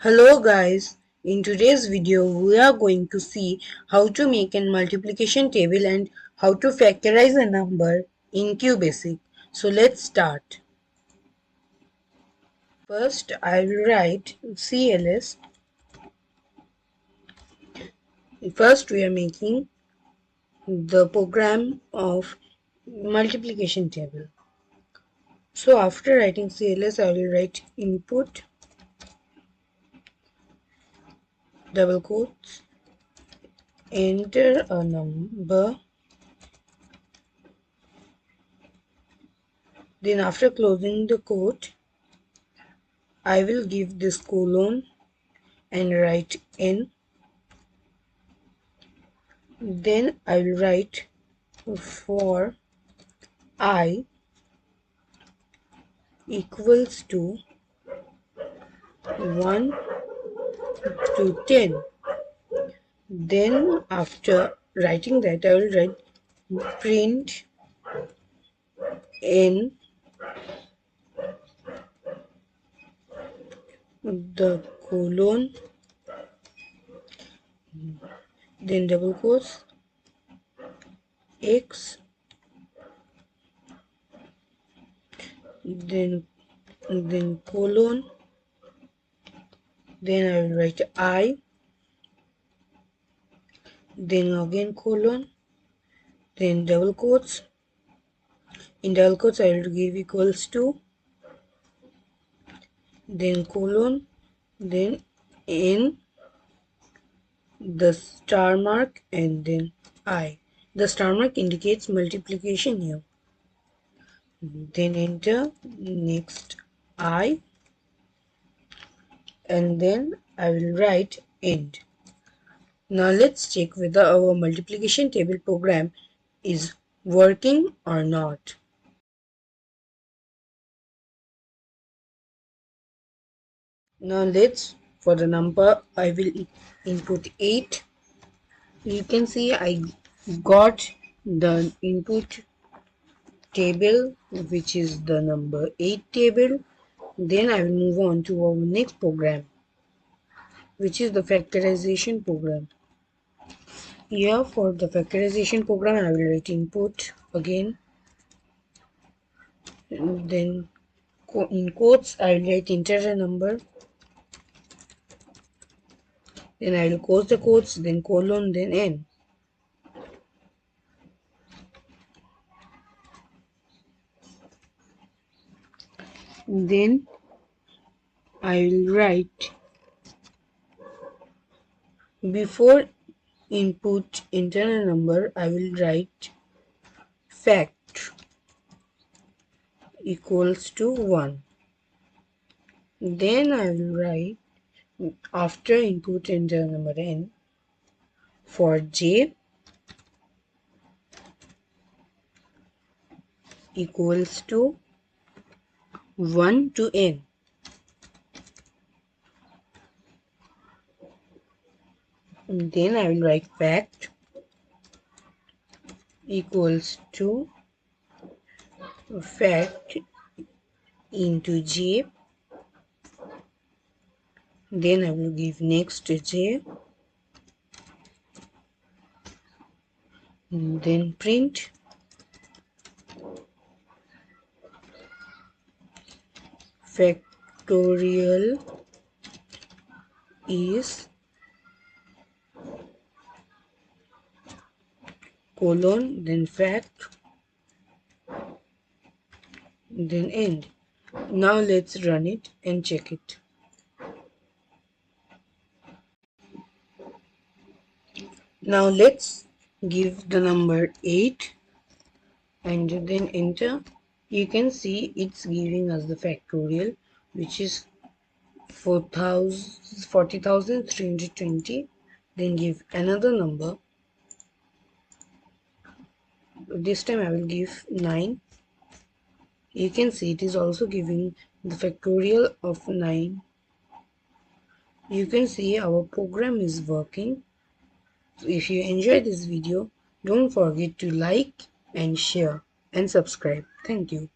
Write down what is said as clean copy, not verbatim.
Hello guys, in today's video we are going to see how to make a multiplication table and how to factorize a number in QBASIC. So let's start. First I will write CLS. First we are making the program of multiplication table. So after writing CLS I will write input double quotes, enter a number. Then after closing the quote, I will give this colon and write n. Then I will write for I equals to 1 to 10. Then after writing that I will write print n, the colon, then double quotes, x, then colon, then I will write I, then again colon, then double quotes. In double quotes I will give equals to, then colon, then n, the star mark, and then I. The star mark indicates multiplication here. Then enter, next I, and then I will write end. Now let's check whether our multiplication table program is working or not. Now for the number I will input 8. You can see I got the input table, which is the number 8 table. Then I will move on to our next program, which is the factorization program. Here for the factorization program I will write input again, and then in quotes I will write integer number, then I will close the quotes, then colon, then n. Then I will write, before input internal number I will write fact equals to 1. Then I will write, after input internal number n, for j equals to 1 to n. And then I will write fact equals to fact into j. Then I will give next j, and then print factorial is colon, then fact, then end. Now let's run it and check it. Now let's give the number 8 and then enter. You can see it's giving us the factorial, which is 40,320. Then give another number. This time I will give 9. You can see it is also giving the factorial of 9. You can see our program is working. So if you enjoyed this video, don't forget to like and share and subscribe. Thank you.